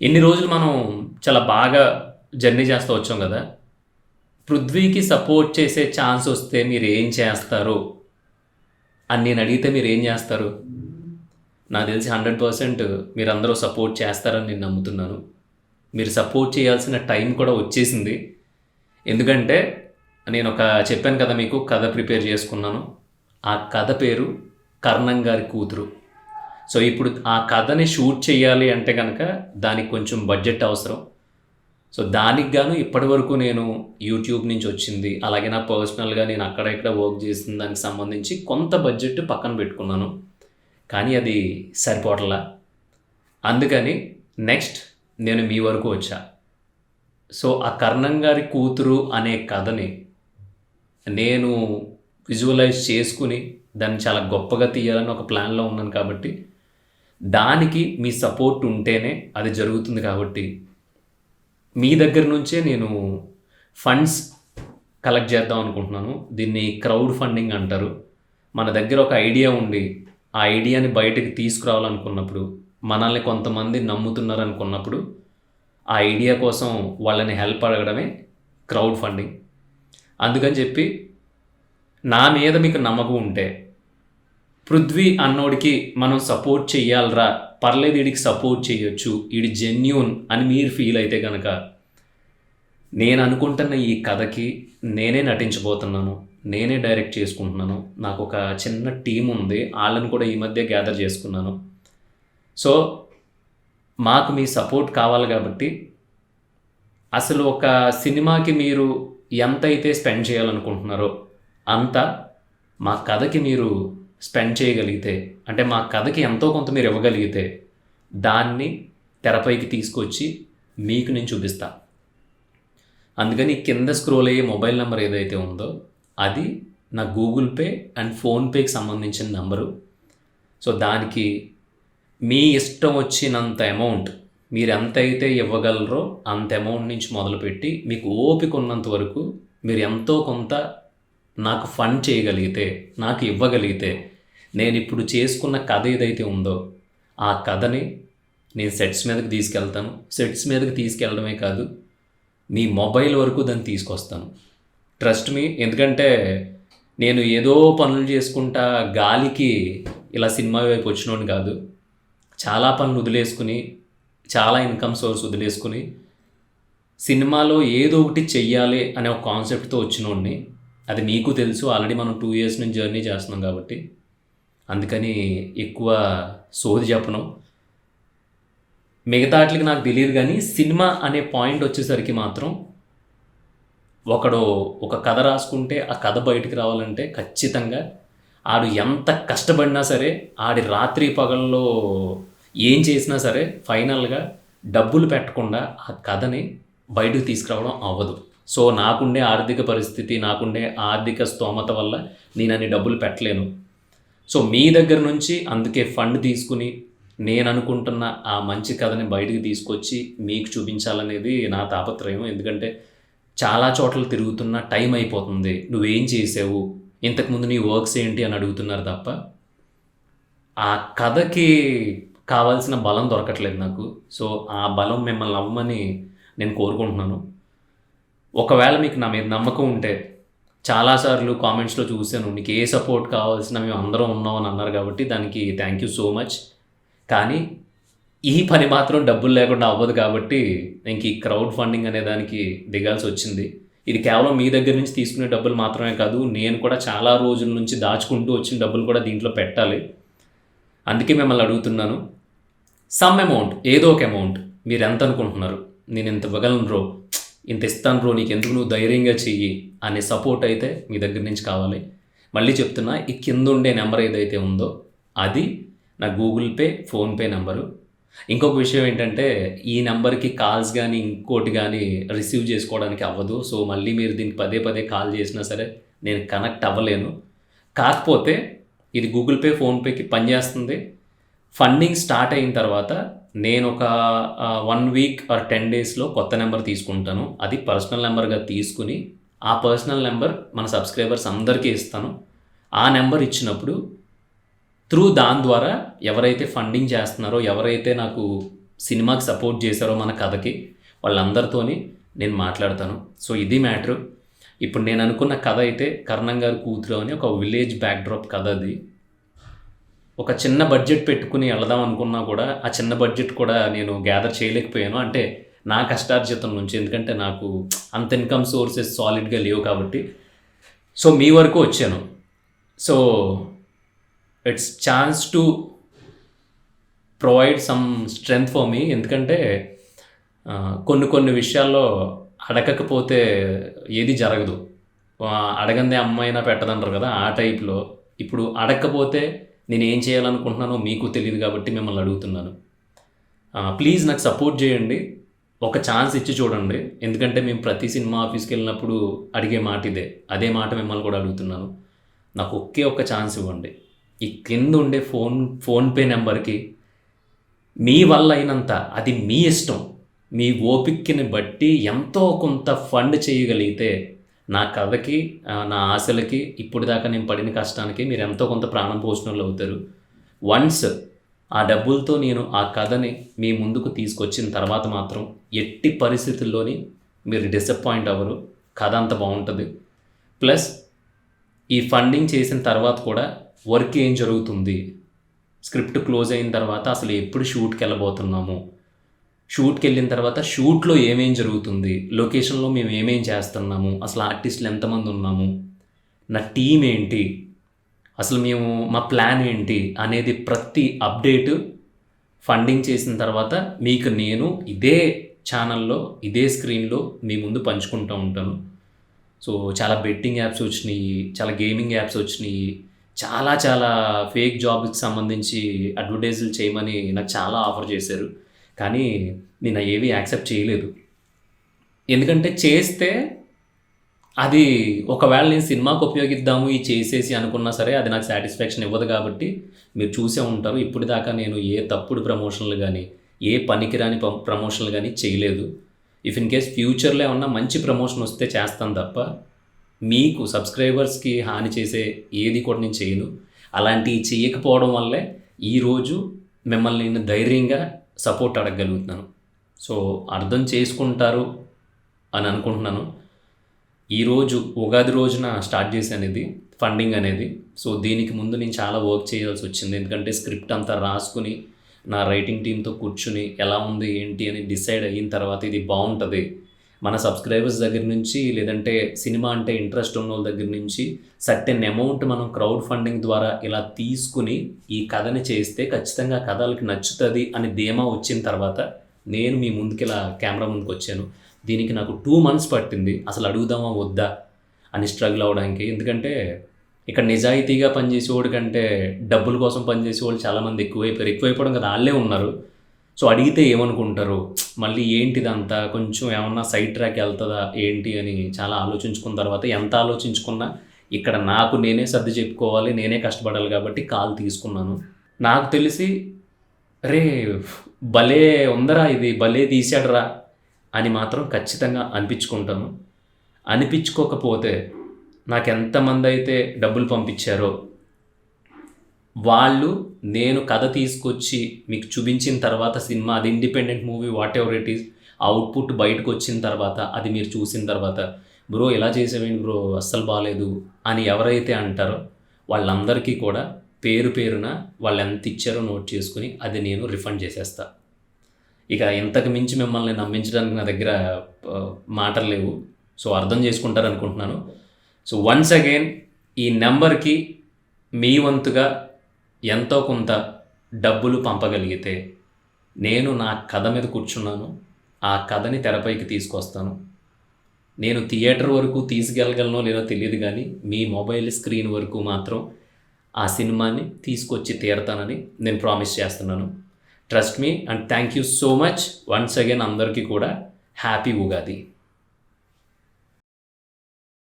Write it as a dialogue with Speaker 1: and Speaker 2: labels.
Speaker 1: ఇన్ని రోజులు మనం చాలా బాగా జర్నీ చేస్తూ వచ్చాం కదా! పృథ్వీకి సపోర్ట్ చేసే ఛాన్స్ వస్తే మీరేం చేస్తారు? అని నేనడిగితే మీరేం జేస్తారు? నాకు తెలిసి 100% మీరందరూ సపోర్ట్ చేస్తారని నేను నమ్ముతున్నాను. మీరు సపోర్ట్ చేయాల్సిన టైం కూడా వచ్చేసింది. ఎందుకంటే నేనొక చెప్పాను కదా మీకు కథ ప్రిపేర్ చేసుకున్నాను. ఆ కథ పేరు 'కర్ణం గారి కూతురు'. సో, ఇప్పుడు ఆ కథని షూట్ చేయాలి అంటే గనక దానికి కొంచెం బడ్జెట్ అవసరం. సో, దానికి గాను ఇప్పటివరకు నేను యూట్యూబ్ నుంచి వచ్చింది, అలాగే నా పర్సనల్‌గా నేను అక్కడ ఇక్కడ వర్క్ చేసిన దానికి సంబంధించి కొంత బడ్జెట్ పక్కన పెట్టుకున్నాను. కానీ అది సరిపోవట్లా. అందుకని నెక్స్ట్ నేను మీ వరకు వచ్చా. సో, ఆ 'కర్ణం గారి కూతురు' అనే కథని నేను విజువలైజ్ చేసుకొని దాన్ని చాలా గొప్పగా తీయాలని ఒక ప్లాన్‌లో ఉన్నాను కాబట్టి, దానికి మీ సపోర్ట్ ఉంటేనే అది జరుగుతుంది కాబట్టి, మీ దగ్గర నుంచే నేను ఫండ్స్ కలెక్ట్ చేద్దాం అనుకుంటున్నాను. దీన్ని క్రౌడ్ ఫండింగ్ అంటారు. మన దగ్గర ఒక ఐడియా ఉండి, ఆ ఐడియాని బయటకి తీసుకురావాలనుకున్నప్పుడు, మనల్ని కొంతమంది నమ్ముతున్నారనుకున్నప్పుడు, ఆ ఐడియా కోసం వాళ్ళని హెల్ప్ అడగడమే క్రౌడ్ ఫండింగ్. అందుకని చెప్పి నా మీద మీకు నమ్మకం ఉంటే, పృథ్వీ అన్నోడికి మనం సపోర్ట్ చెయ్యాలిరా, పర్లేదు ఈడికి సపోర్ట్ చేయొచ్చు, ఈడు జెన్యూన్ అని మీరు ఫీల్ అయితే గనక, నేను అనుకుంటున్న ఈ కథకి నేనే నటించబోతున్నాను. నేనే డైరెక్ట్ చేసుకుంటున్నాను. నాకొక చిన్న టీమ్ ఉంది. ఆళ్ళని కూడా ఈ మధ్య గ్యాదర్ చేసుకున్నాను. సో, మాకు మీ సపోర్ట్ కావాలి కాబట్టి, అసలు ఒక సినిమాకి మీరు ఎంతైతే స్పెండ్ చేయాలనుకుంటున్నారో అంత మా కథకి మీరు స్పెండ్ చేయగలిగితే, అంటే మా కథకి ఎంతో కొంత మీరు ఇవ్వగలిగితే, దాన్ని తెరపైకి తీసుకొచ్చి మీకు నేను చూపిస్తా. అందుకని కింద స్క్రోల్ అయ్యే మొబైల్ నెంబర్ ఏదైతే ఉందో అది నా గూగుల్ పే అండ్ ఫోన్‌పేకి సంబంధించిన నంబరు. సో, దానికి మీ ఇష్టం వచ్చినంత అమౌంట్ మీరు ఎంతైతే ఇవ్వగలరో అంత అమౌంట్ నుంచి మొదలుపెట్టి, మీకు ఓపిక ఉన్నంత వరకు మీరు ఎంతో కొంత నాకు ఫండ్ చేయగలిగితే, నాకు ఇవ్వగలిగితే, నేనిప్పుడు చేసుకున్న కథ ఏదైతే ఉందో ఆ కథని నేను సెట్స్ మీదకి తీసుకెళ్తాను. సెట్స్ మీదకి తీసుకెళ్ళడమే కాదు, మీ మొబైల్ వరకు దాన్ని తీసుకొస్తాను. Trust me. ఎందుకంటే నేను ఏదో పనులు చేసుకుంటా గాలికి ఇలా సినిమా వైపు వచ్చినోడిని కాదు. చాలా పనులు వదిలేసుకుని, చాలా ఇన్కమ్ సోర్స్ వదిలేసుకుని, సినిమాలో ఏదో ఒకటి చెయ్యాలి అనే ఒక కాన్సెప్ట్‌తో వచ్చినోడిని. అది మీకు తెలుసు. ఆల్రెడీ మనం 2 ఇయర్స్ నుంచి జర్నీ చేస్తున్నాం కాబట్టి. అందుకని ఎక్కువ సోది చెప్పను. మిగతా ఆటిలకి నాకు తెలీదు గానీ, సినిమా అనే పాయింట్ వచ్చేసరికి మాత్రం ఒకడు ఒక కథ రాసుకుంటే, ఆ కథ బయటికి రావాలంటే ఖచ్చితంగా ఆడు ఎంత కష్టపడినా సరే, ఆడి రాత్రి పగల్లో ఏం చేసినా సరే, ఫైనల్‌గా డబ్బులు పెట్టకుండా ఆ కథని బయటకు తీసుకురావడం అవ్వదు. సో, నాకుండే ఆర్థిక పరిస్థితి, నాకుండే ఆర్థిక స్తోమత వల్ల నేనన్ని డబ్బులు పెట్టలేను. సో, మీ దగ్గర నుంచి అందుకే ఫండ్ తీసుకుని, నేననుకుంటున్న ఆ మంచి కథని బయటికి తీసుకొచ్చి మీకు చూపించాలనేది నా తాపత్రయం. ఎందుకంటే చాలా చోట్ల తిరుగుతున్నా టైం అయిపోతుంది. నువ్వేం చేసావు? ఇంతకుముందు నీ వర్క్స్ ఏంటి అని అడుగుతున్నారు తప్ప, ఆ కథకి కావాల్సిన బలం దొరకట్లేదు నాకు. సో, ఆ బలం మిమ్మల్ని అవ్వమని నేను కోరుకుంటున్నాను. ఒకవేళ మీకు నా మీద నమ్మకం ఉంటే, చాలా సార్లు కామెంట్స్‌లో చూసాను, నీకు ఏ సపోర్ట్ కావాల్సిన మేము అందరం ఉన్నాం అని అన్నారు కాబట్టి దానికి థ్యాంక్ యూ సో మచ్. కానీ ఈ పని మాత్రం డబ్బులు లేకుండా అవ్వదు కాబట్టి ఇంక ఈ క్రౌడ్ ఫండింగ్ అనే దానికి దిగాల్సి వచ్చింది. ఇది కేవలం మీ దగ్గర నుంచి తీసుకునే డబ్బులు మాత్రమే కాదు, నేను కూడా చాలా రోజుల నుంచి దాచుకుంటూ వచ్చిన డబ్బులు కూడా దీంట్లో పెట్టాలి. అందుకే మిమ్మల్ని అడుగుతున్నాను. సమ్ అమౌంట్, ఏదో ఒక అమౌంట్ మీరు ఎంత అనుకుంటున్నారు? నేను ఇంత ఇవ్వగలను బ్రో, ఇంత ఇస్తాను బ్రో, నీకెందుకు, నువ్వు ధైర్యంగా చెయ్యి అనే సపోర్ట్ అయితే మీ దగ్గర నుంచి కావాలి. మళ్ళీ చెప్తున్నా, ఈ కింద ఉండే నెంబర్ ఏదైతే ఉందో అది నా గూగుల్ పే, ఫోన్‌పే నెంబరు. ఇంకొక విషయం ఏంటంటే, ఈ నెంబర్‌కి కాల్స్ గానీ, ఇంకోటి గానీ రిసీవ్ చేసుకోవడానికి అవ్వదు. సో, మళ్ళీ మీరు దీనికి పదే పదే కాల్ చేసినా సరే నేను కనెక్ట్ అవ్వలేను. కాకపోతే ఇది గూగుల్ పే, ఫోన్‌పేకి పనిచేస్తుంది. ఫండింగ్ స్టార్ట్ అయిన తర్వాత నేనొక 1 వీక్ ఆర్ 10 డేస్‌లో కొత్త నెంబర్ తీసుకుంటాను. అది పర్సనల్ నెంబర్‌గా తీసుకుని, ఆ పర్సనల్ నెంబర్ మన సబ్స్క్రైబర్స్ అందరికీ ఇస్తాను. ఆ నెంబర్ ఇచ్చినప్పుడు దాని ద్వారా ఎవరైతే ఫండింగ్ చేస్తున్నారో, ఎవరైతే నాకు సినిమాకి సపోర్ట్ చేశారో మన కథకి వాళ్ళందరితోని నేను మాట్లాడతాను. సో ఇది మ్యాటరు. ఇప్పుడు నేను అనుకున్న కథ అయితే కర్ణం గారి కూతురు అని ఒక విలేజ్ బ్యాక్డ్రాప్ కథ. అది ఒక చిన్న బడ్జెట్ పెట్టుకుని వెళదాం అనుకున్నా కూడా ఆ చిన్న బడ్జెట్ కూడా నేను గ్యాదర్ చేయలేకపోయాను. అంటే నా కష్టార్జితం నుంచి, ఎందుకంటే నాకు అంత ఇన్కమ్ సోర్సెస్ సాలిడ్గా లేవు కాబట్టి. సో మీ వరకు వచ్చాను. So it's chance to provide some strength for me. ఎందుకంటే కొన్ని విషయాల్లో అడగకపోతే ఏది జరగదు. అడగందే అమ్మాయినా పెట్టదంటారు కదా, ఆ టైప్లో ఇప్పుడు అడగకపోతే నేను ఏం చేయాలనుకుంటున్నానో మీకు తెలియదు కాబట్టి మిమ్మల్ని అడుగుతున్నాను. ప్లీజ్ నాకు సపోర్ట్ చేయండి, ఒక ఛాన్స్ ఇచ్చి చూడండి. ఎందుకంటే మేము ప్రతి సినిమా ఆఫీస్కి వెళ్ళినప్పుడు అడిగే మాట ఇదే. అదే మాట మిమ్మల్ని కూడా అడుగుతున్నాను. నాకు ఒక్క ఛాన్స్ ఇవ్వండి. ఈ కింద ఉండే ఫోన్పే నెంబర్కి మీ వల్ల అయినంత, అది మీ ఇష్టం, మీ ఓపికని బట్టి ఎంతో కొంత ఫండ్ చేయగలిగితే నా కథకి, నా ఆశలకి, ఇప్పుడు దాకా నేను పడిన కష్టానికి మీరు ఎంతో కొంత ప్రాణం పోషణ వాళ్ళు అవుతారు. వన్స్ ఆ డబ్బులతో నేను ఆ కథని మీ ముందుకు తీసుకొచ్చిన తర్వాత మాత్రం ఎట్టి పరిస్థితుల్లోని మీరు డిసప్పాయింట్ అవ్వరు. కథ అంత బాగుంటుంది. ప్లస్ ఈ ఫండింగ్ చేసిన తర్వాత కూడా వర్క్ ఏం జరుగుతుంది, స్క్రిప్ట్ క్లోజ్ అయిన తర్వాత అసలు ఎప్పుడు షూట్కి వెళ్ళబోతున్నాము, షూట్కి వెళ్ళిన తర్వాత షూట్లో ఏమేం జరుగుతుంది, లొకేషన్లో మేము ఏమేం చేస్తున్నాము, అసలు ఆర్టిస్టులు ఎంతమంది ఉన్నాము, నా టీం ఏంటి, అసలు మేము మా ప్లాన్ ఏంటి అనేది ప్రతి అప్డేటు ఫండింగ్ చేసిన తర్వాత మీకు నేను ఇదే ఛానల్లో ఇదే స్క్రీన్లో మీ ముందు పంచుకుంటూ ఉంటాను. సో చాలా బెట్టింగ్ యాప్స్ వచ్చినాయి, చాలా గేమింగ్ యాప్స్ వచ్చినాయి, చాలా ఫేక్ జాబ్కి సంబంధించి అడ్వర్టైజులు చేయమని నాకు చాలా ఆఫర్ చేశారు. కానీ నేను ఏవి యాక్సెప్ట్ చేయలేదు. ఎందుకంటే చేస్తే అది ఒకవేళ నేను సినిమాకు ఉపయోగిద్దాము ఈ చేసేసి అనుకున్నా సరే అది నాకు సాటిస్ఫాక్షన్ ఇవ్వదు. కాబట్టి మీరు చూసే ఉంటారు ఇప్పుడు దాకా నేను ఏ తప్పుడు ప్రమోషన్లు కానీ ఏ పనికిరాని ప్రమోషన్లు కానీ చేయలేదు. ఇఫ్ ఇన్ కేస్ ఫ్యూచర్లో ఏమన్నా మంచి ప్రమోషన్ వస్తే చేస్తాను తప్ప మీకు సబ్స్క్రైబర్స్కి హాని చేసే ఏది కూడా నేను చేయను. అలాంటివి చేయకపోవడం వల్లే ఈరోజు మిమ్మల్ని నేను ధైర్యంగా సపోర్ట్ అడగగలుగుతున్నాను. సో అర్థం చేసుకుంటారు అని అనుకుంటున్నాను. ఈరోజు ఉగాది రోజున స్టార్ట్ చేశాను ఇది ఫండింగ్ అనేది. సో దీనికి ముందు నేను చాలా వర్క్ చేయాల్సి వచ్చింది. ఎందుకంటే స్క్రిప్ట్ అంతా రాసుకుని నా రైటింగ్ టీంతో కూర్చుని ఎలా ఉంది ఏంటి అని డిసైడ్ అయిన తర్వాత ఇది బాగుంటుంది, మన సబ్స్క్రైబర్స్ దగ్గర నుంచి లేదంటే సినిమా అంటే ఇంట్రెస్ట్ ఉన్న వాళ్ళ దగ్గర నుంచి సర్టెన్ అమౌంట్ మనం క్రౌడ్ ఫండింగ్ ద్వారా ఇలా తీసుకుని ఈ కథని చేస్తే ఖచ్చితంగా కథలకి నచ్చుతుంది అని ధీమా వచ్చిన తర్వాత నేను మీ ముందుకి ఇలా కెమెరా ముందుకు వచ్చాను. దీనికి నాకు 2 months పట్టింది అసలు అడుగుదామా వద్దా అని స్ట్రగుల్ అవ్వడానికి. ఎందుకంటే ఇక్కడ నిజాయితీగా పనిచేసేవాడు కంటే డబ్బుల కోసం పనిచేసేవాళ్ళు చాలామంది ఎక్కువైపోవడం కదా, వాళ్ళే ఉన్నారు. సో అడిగితే ఏమనుకుంటారు, మళ్ళీ ఏంటిదంతా కొంచెం ఏమన్నా సైడ్ ట్రాక్ వెళ్తుందా ఏంటి అని చాలా ఆలోచించుకున్న తర్వాత ఎంత ఆలోచించుకున్నా ఇక్కడ నాకు నేనే సర్ది చెప్పుకోవాలి, నేనే కష్టపడాలి కాబట్టి కాల్ తీసుకున్నాను. నాకు తెలిసి రే భలే ఉందరా ఇది, భలే తీసాడరా అని మాత్రం ఖచ్చితంగా అనిపించుకుంటాను. అనిపించుకోకపోతే నాకు ఎంతమంది అయితే డబ్బులు పంపించారో వాళ్ళు నేను కథ తీసుకొచ్చి మీకు చూపించిన తర్వాత సినిమా అది independent movie what ever it is output బయటకు వచ్చిన తర్వాత అది మీరు చూసిన తర్వాత బ్రో ఇలా చేసేవేంటి బ్రో అస్సలు బాగాలేదు అని ఎవరైతే అంటారో వాళ్ళందరికీ కూడా పేరున వాళ్ళు ఎంత ఇచ్చారో నోట్ చేసుకుని అది నేను రిఫండ్ చేసేస్తా. ఇక ఇంతకు మించి మిమ్మల్ని నమ్మించడానికి నా దగ్గర మాటలు లేవు. సో అర్థం చేసుకుంటారు అనుకుంటున్నాను. సో వన్స్ అగైన్ ఈ నెంబర్కి మీ వంతుగా ఎంతో కొంత డబ్బులు పంపగలిగితే నేను నా కథ మీద కూర్చున్నాను, ఆ కథని తెరపైకి తీసుకొస్తాను. నేను థియేటర్ వరకు తీసుకెళ్ళగలనో లేదో తెలియదు, కానీ మీ మొబైల్ స్క్రీన్ వరకు మాత్రం ఆ సినిమాని తీసుకొచ్చి తీరతానని నేను ప్రామిస్ చేస్తున్నాను. Trust me and thank you so much once again. అందరికీ కూడా హ్యాపీ ఉగాది.